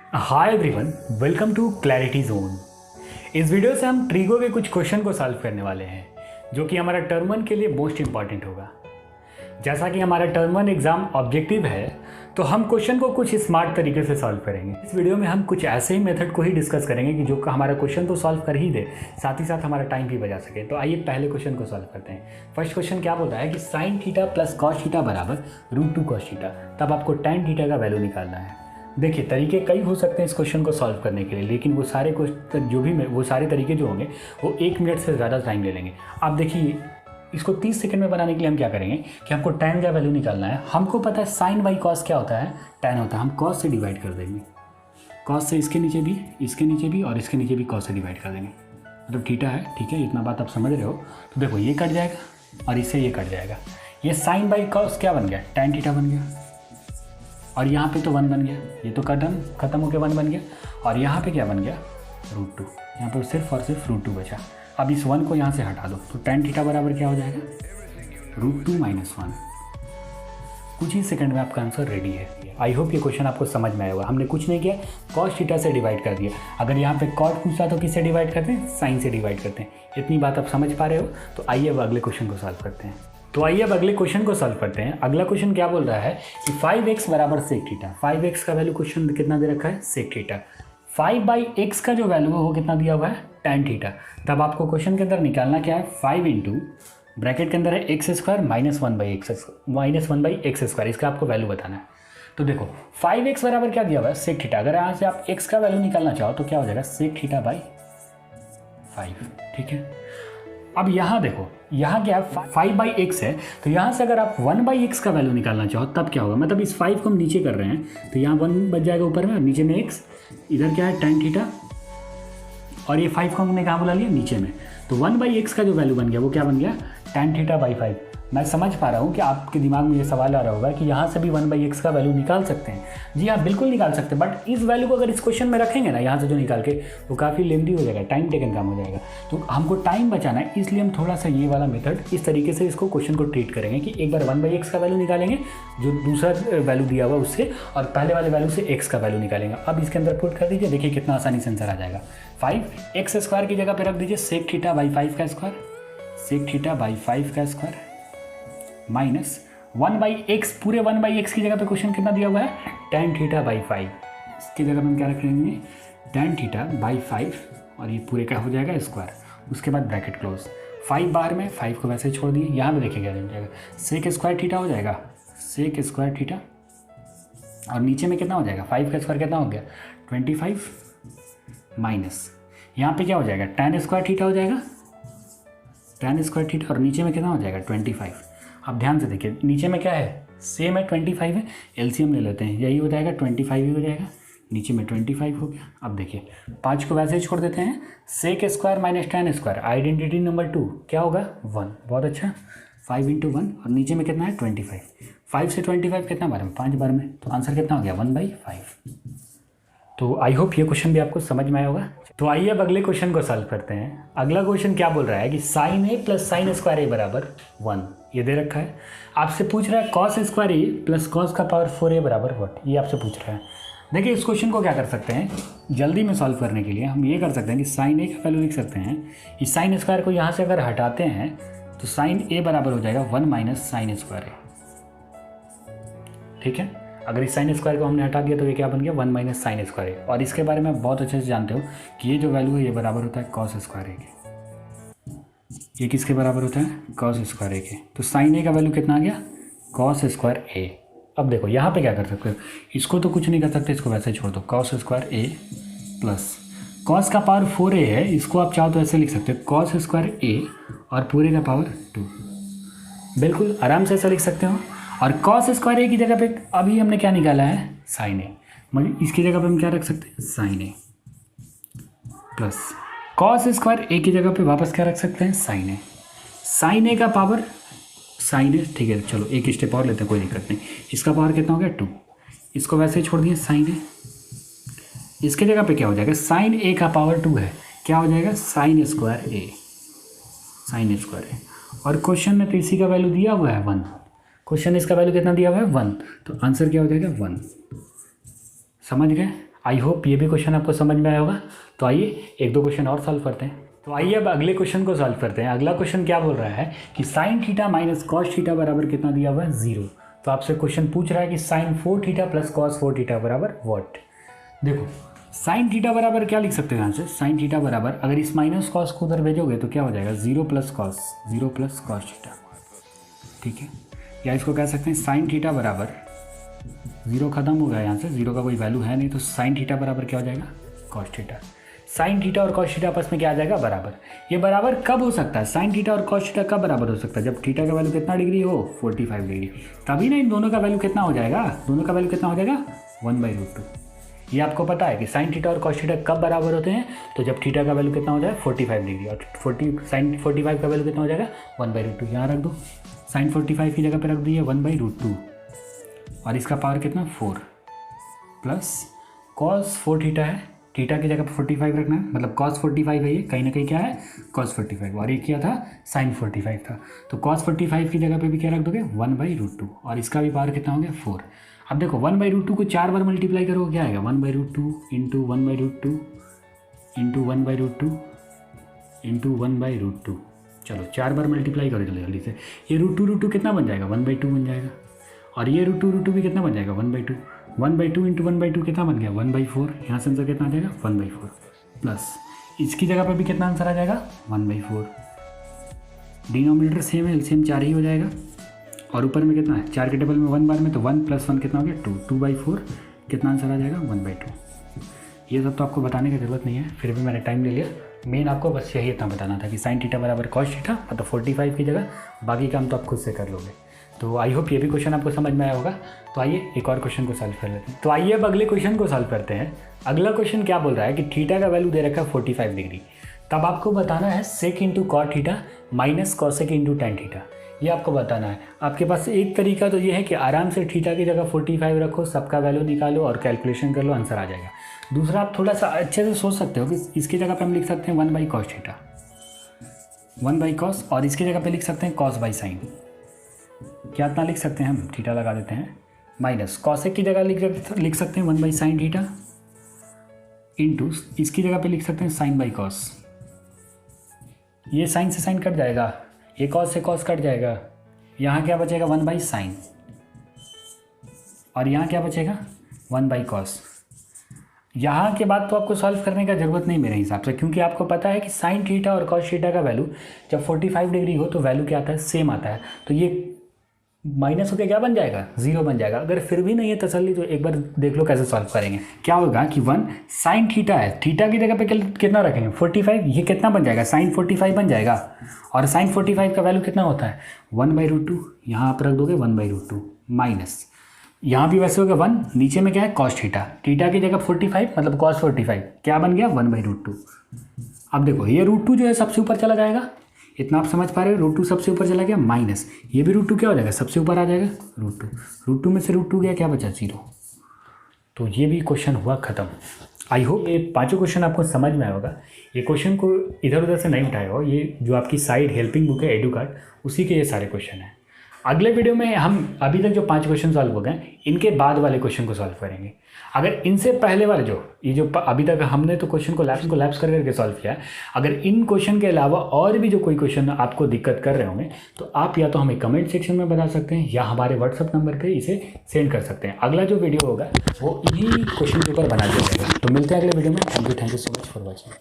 Hi everyone, welcome to clarity zone. इस video से हम ट्रिगो के कुछ क्वेश्चन को सॉल्व करने वाले हैं जो कि हमारा टर्म 1 के लिए मोस्ट इंपॉर्टेंट होगा। जैसा कि हमारा टर्म 1 एग्ज़ाम ऑब्जेक्टिव है तो हम क्वेश्चन को कुछ स्मार्ट तरीके से सॉल्व करेंगे। इस वीडियो में हम कुछ ऐसे ही मेथड को ही डिस्कस करेंगे कि जो हमारा क्वेश्चन तो सॉल्व कर ही दे, साथ ही साथ हमारा टाइम भी बचा सके। तो आइए पहले क्वेश्चन को सॉल्व करते हैं। फर्स्ट क्वेश्चन क्या बोल रहा है कि sine theta plus cos theta बराबर √2 कॉस थीटा, तब आपको tan थीटा का वैल्यू निकालना है। देखिए, तरीके कई हो सकते हैं इस क्वेश्चन को सॉल्व करने के लिए, लेकिन वो सारे क्वेश्चन वो सारे तरीके जो होंगे वो 1 मिनट से ज़्यादा टाइम ले लेंगे। आप देखिए, इसको 30 सेकंड में बनाने के लिए हम क्या करेंगे कि हमको tan का वैल्यू निकालना है। हमको पता है साइन बाई कॉस क्या होता है, tan होता है। हम कॉस से डिवाइड कर देंगे, कॉस से इसके नीचे भी, इसके नीचे भी और इसके नीचे भी कॉस से डिवाइड कर देंगे। मतलब थीटा है, ठीक है, इतना बात आप समझ रहे हो। तो देखो, ये कट जाएगा और इससे ये कट जाएगा। ये साइन बाई कॉस क्या बन गया, tan थीटा बन गया। और यहाँ पे तो 1 बन गया, ये तो खत्म होकर 1 बन गया। और यहाँ पे क्या बन गया, √2। यहाँ पर सिर्फ और सिर्फ √2 बचा। अब इस 1 को यहाँ से हटा दो तो tan थीटा बराबर क्या हो जाएगा, √2 - 1। कुछ ही सेकंड में आपका आंसर रेडी है। आई होप ये क्वेश्चन आपको समझ में आया होगा। हमने कुछ नहीं किया, कॉस थीटा से डिवाइड कर दिया। अगर यहाँ पे कॉट पूछता तो किससे डिवाइड करते हैं, साइन से डिवाइड करते हैं। इतनी बात आप समझ पा रहे हो। तो आइए अब अगले क्वेश्चन को सॉल्व करते हैं। अगला क्वेश्चन क्या बोल रहा है कि 5x बराबर सेक थीटा। 5x का वैल्यू क्वेश्चन कितना दे रखा है, सेक थीटा। 5/x का जो वैल्यू है वो कितना दिया हुआ है, tan थीटा। तब आपको क्वेश्चन के अंदर निकालना क्या है, 5 इंटू ब्रैकेट के अंदर है x² - 1/x²। इसका आपको वैल्यू बताना है। तो देखो, 5x बराबर क्या दिया हुआ है, सेक थीटा। अगर यहाँ से आप x का वैल्यू निकालना चाहो तो क्या हो जाएगा, सेक थीटा बाई 5। ठीक है। अब यहाँ देखो, यहाँ क्या है, 5/x है। तो यहाँ से अगर आप 1/x का वैल्यू निकालना चाहो तब क्या होगा, मतलब इस 5 को हम नीचे कर रहे हैं तो यहाँ 1 बच जाएगा ऊपर में और नीचे में x। इधर क्या है, tan थीटा, और ये 5 को हमने कहाँ बुला लिया, नीचे में। तो 1/x का जो वैल्यू बन गया वो क्या बन गया, tan थीटा बाई 5। मैं समझ पा रहा हूँ कि आपके दिमाग में ये सवाल आ रहा होगा कि यहाँ से भी 1/x का वैल्यू निकाल सकते हैं। जी हाँ, बिल्कुल निकाल सकते हैं, बट इस वैल्यू को अगर इस क्वेश्चन में रखेंगे ना, यहाँ से जो निकाल के, वो काफ़ी लेंदी हो जाएगा, टाइम टेकन काम हो जाएगा। तो हमको टाइम बचाना है, इसलिए हम थोड़ा सा ये वाला मेथड इस तरीके से इसको क्वेश्चन को ट्रीट करेंगे कि एक बार 1/x का वैल्यू निकालेंगे जो दूसरा वैल्यू दिया हुआ उससे, और पहले वाले वैल्यू से x का वैल्यू निकालेंगे। अब इसके अंदर पुट कर दीजिए, देखिए कितना आसानी से आंसर आ जाएगा। 5x² की जगह पे रख दीजिए सेक थीटा बाई 5 का स्क्वायर, सेक थीटा बाई 5 का स्क्वायर माइनस 1/x, पूरे 1/x की जगह पे क्वेश्चन कितना दिया हुआ है, tan थीटा बाई 5। इसकी जगह हम क्या रख लेंगे, tan थीटा बाई 5, और ये पूरे का हो जाएगा स्क्वायर। उसके बाद ब्रैकेट क्लोज, 5 बाहर में, 5 को वैसे ही छोड़ दिए। यहाँ पे देखिए क्या हो जाएगा, सेक स्क्वायर थीटा हो जाएगा, सेक स्क्वायर थीटा, और नीचे में कितना हो जाएगा, 5 का स्क्वायर कितना हो गया, 25, माइनस यहाँ पे क्या हो जाएगा, tan स्क्वायर थीटा हो जाएगा, tan स्क्वायर थीटा, और नीचे में कितना हो जाएगा, 25। अब ध्यान से देखिए, नीचे में क्या है, सेम है, 25 है। एलसीएम ले लेते हैं, यही हो जाएगा, 25 ही हो जाएगा। नीचे में 25 हो गया। अब देखिए, 5 को वैसे ही छोड़ देते हैं, sec square minus tan square, identity number 2 क्या होगा, 1। बहुत अच्छा, 5 इंटू 1, और नीचे में कितना है, 25। 5 से 25 कितना बार में, 5 बार में, तो आंसर कितना हो गया, 1/5। तो आई होप ये क्वेश्चन भी आपको समझ में आया होगा। तो आइए अब अगले क्वेश्चन को सॉल्व करते हैं। अगला क्वेश्चन क्या बोल रहा है कि sine a plus sine square a बराबर 1, ये दे रखा है। आपसे पूछ रहा है cos square a plus cos का पावर 4a बराबर व्हाट, ये आपसे पूछ रहा है। देखिए, इस क्वेश्चन को क्या कर सकते हैं, जल्दी में सॉल्व करने के लिए हम ये कर सकते हैं कि साइन a का वैल्यू लिख सकते हैं। इस साइन स्क्वायर को यहाँ से अगर हटाते हैं तो साइन a बराबर हो जाएगा 1 माइनस साइन स्क्वायर a। ठीक है, अगर इस साइन स्क्वायर को हमने हटा दिया तो ये क्या बन गया, 1 माइनस साइन स्क्वायर है। और इसके बारे में बहुत अच्छे से जानते हो कि ये जो वैल्यू है ये बराबर होता है कॉस स्क्वायर ए के। ये किसके बराबर होता है, कॉस स्क्वायर ए के। तो साइन ए का वैल्यू कितना आ गया, कॉस स्क्वायर ए। अब देखो यहाँ पे क्या कर सकते हो, इसको तो कुछ नहीं कर सकते, इसको वैसे छोड़ दो, कॉस स्क्वायर ए प्लस कॉस का पावर 4a है, इसको आप चाहो तो ऐसे लिख सकते हो, कॉस स्क्वायर ए और पूरे का पावर 2। बिल्कुल आराम से ऐसा लिख सकते हो। और कॉस स्क्वायर ए की जगह पे अभी हमने क्या निकाला है, साइन ए, मतलब इसकी जगह पे हम क्या रख सकते हैं, साइन ए प्लस कॉस स्क्वायर ए की जगह पे वापस क्या रख सकते हैं, साइन ए। साइन ए का पावर साइन ए, ठीक है, चलो एक स्टेप और लेते हैं, कोई दिक्कत नहीं। इसका पावर कितना हो गया, 2। इसको वैसे ही छोड़ दिए, साइन ए। इसके जगह पे क्या हो जाएगा, साइन ए का पावर 2 है, क्या हो जाएगा, साइन स्क्वायर ए, साइन स्क्वायर ए। और क्वेश्चन में तो इसी का वैल्यू दिया हुआ है 1। क्वेश्चन इसका वैल्यू कितना दिया हुआ है, 1। तो आंसर क्या हो जाएगा, 1। समझ गए। आई होप ये भी क्वेश्चन आपको समझ में आया होगा। तो आइए एक दो क्वेश्चन और सॉल्व करते हैं। तो आइए अब अगले क्वेश्चन को सॉल्व करते हैं। अगला क्वेश्चन क्या बोल रहा है कि sine theta minus cos theta बराबर कितना दिया हुआ है 0। तो आपसे क्वेश्चन पूछ रहा है कि sine 4 theta plus cos 4 theta बराबर व्हाट। देखो साइन थीटा बराबर क्या लिख सकते हैं यहाँ से, साइन थीटा बराबर अगर इस माइनस कॉस को उधर भेजोगे तो क्या हो जाएगा 0 प्लस कॉस थीटा, ठीक है। या इसको कह सकते हैं साइन थीटा बराबर 0 खत्म हो गया यहाँ से, 0 का कोई वैल्यू है नहीं, तो साइन थीटा बराबर क्या हो जाएगा कॉस थीटा। साइन थीटा और कॉस थीटा आपस में क्या आ जाएगा बराबर। ये बराबर कब हो सकता है, साइन थीटा और कॉस थीटा कब बराबर हो सकता है, जब थीटा का वैल्यू कितना डिग्री हो 45 डिग्री, तभी ना इन दोनों का वैल्यू कितना हो जाएगा, दोनों का वैल्यू कितना हो जाएगा 1/√2। ये आपको पता है कि साइन थीटा और कॉस थीटा कब बराबर होते हैं, तो जब थीटा का वैल्यू कितना हो जाए 45 डिग्री और साइन 45 का वैल्यू कितना हो जाएगा 1/√2। यहाँ रख दो, साइन 45 की जगह पर रख दिए 1/√2 और इसका पावर कितना 4 प्लस कॉस 4 थीटा है, थीटा की जगह पर 45 रखना है, मतलब कॉस 45 है, ये कहीं ना कहीं क्या है कॉस 45 और ये क्या था साइन 45 था। तो कॉस 45 की जगह पे भी क्या रख दोगे 1/√2 और इसका भी पावर कितना हो गया 4। अब देखो 1/√2 को 4 बार मल्टीप्लाई करोगे क्या आएगा 1/√2 इंटू 1/√2 इंटू 1/√2 इंटू 1/√2। चलो 4 बार मल्टीप्लाई करो जल्दी से, ये √2 कितना बन जाएगा 1/2 बन जाएगा और ये √2 भी कितना बन जाएगा 1/2 इंटू 1/2 कितना बन गया 1/4। यहाँ से आंसर कितना आ जाएगा 1/4 प्लस इसकी जगह पर भी कितना आंसर आ जाएगा 1/4। डिनोमिनेटर सेम है, एलसीएम 4 ही हो जाएगा और ऊपर में कितना है 4 के टेबल में 1 बार में, तो 1 + 1 कितना हो गया 2/4 कितना आंसर आ जाएगा 1/2। ये सब तो आपको बताने की ज़रूरत नहीं है, फिर भी मैंने टाइम ले लिया। मेन आपको बस यही इतना बताना था कि साइन थीटा बराबर कॉस थीटा, मतलब 45 की जगह, बाकी काम तो आप खुद से कर लोगे। तो आई होप ये भी क्वेश्चन आपको समझ में आया होगा। तो आइए एक और क्वेश्चन को सॉल्व कर लेते हैं। तो आइए अब अगले क्वेश्चन को सॉल्व करते हैं। अगला क्वेश्चन क्या बोल रहा है कि थीटा का वैल्यू दे रखा है 45 डिग्री, तब आपको बताना है sec into cot theta minus cosec into tan theta. ये आपको बताना है। आपके पास एक तरीका तो ये है कि आराम से थीटा की जगह 45 रखो, सबका वैल्यू निकालो और कैलकुलेशन कर लो, आंसर आ जाएगा। दूसरा आप थोड़ा सा अच्छे से सोच सकते हो कि इसकी जगह पे हम लिख सकते हैं 1/cos थीटा, 1/cos, और इसकी जगह पे लिख सकते हैं cos/sin। क्या इतना लिख सकते हैं हम, थीटा लगा देते हैं, माइनस कॉसेक की जगह लिख सकते हैं 1/sin थीटा इंटू इसकी जगह पे लिख सकते हैं sin/cos। ये साइन से साइन कट जाएगा, ये कॉस से कॉस कट जाएगा, यहाँ क्या बचेगा 1/sin और यहाँ क्या बचेगा 1/cos। यहाँ के बाद तो आपको सॉल्व करने का ज़रूरत नहीं मेरे हिसाब से, क्योंकि आपको पता है कि साइन थीटा और कॉस थीटा का वैल्यू जब 45 डिग्री हो तो वैल्यू क्या आता है सेम आता है। तो ये माइनस होकर क्या बन जाएगा 0 बन जाएगा। अगर फिर भी नहीं है तसल्ली तो एक बार देख लो कैसे सॉल्व करेंगे। क्या होगा कि 1 साइन थीटा है, थीटा की जगह पे कितना रखेंगे 45, ये कितना बन जाएगा साइन 45 बन जाएगा और साइन 45 का वैल्यू कितना होता है 1/√2। यहाँ आप रख दोगे 1/√2 माइनस यहाँ भी वैसे होगा 1, नीचे में क्या है कॉस थीटा, थीटा की जगह 45 मतलब कॉस 45 क्या बन गया 1/√2। अब देखो ये √2 जो है सबसे ऊपर चला जाएगा, इतना आप समझ पा रहे हो, √2 सबसे ऊपर चला गया माइनस ये भी √2 क्या हो जाएगा सबसे ऊपर आ जाएगा √2 में से √2 गया क्या बचा 0। तो ये भी क्वेश्चन हुआ ख़त्म। आई होप ये पांचों क्वेश्चन आपको समझ में आया होगा। ये क्वेश्चन को इधर उधर से नहीं उठाए हो, ये जो आपकी साइड हेल्पिंग बुक है एडुकार्ड उसी के ये सारे क्वेश्चन हैं। अगले वीडियो में हम अभी तक जो 5 क्वेश्चन सॉल्व हो गए इनके बाद वाले क्वेश्चन को सॉल्व करेंगे। अगर इनसे पहले वाले जो अभी तक हमने तो क्वेश्चन को लैप्स कर करके सॉल्व किया है, अगर इन क्वेश्चन के अलावा और भी जो कोई क्वेश्चन आपको दिक्कत कर रहे होंगे तो आप या तो हमें कमेंट सेक्शन में बता सकते हैं या हमारे व्हाट्सअप नंबर पर इसे सेंड कर सकते हैं। अगला जो वीडियो होगा वो इन्हीं क्वेश्चन के ऊपर बना दिया जाएगा। तो मिलते हैं अगले वीडियो में। Thank you so much for watching.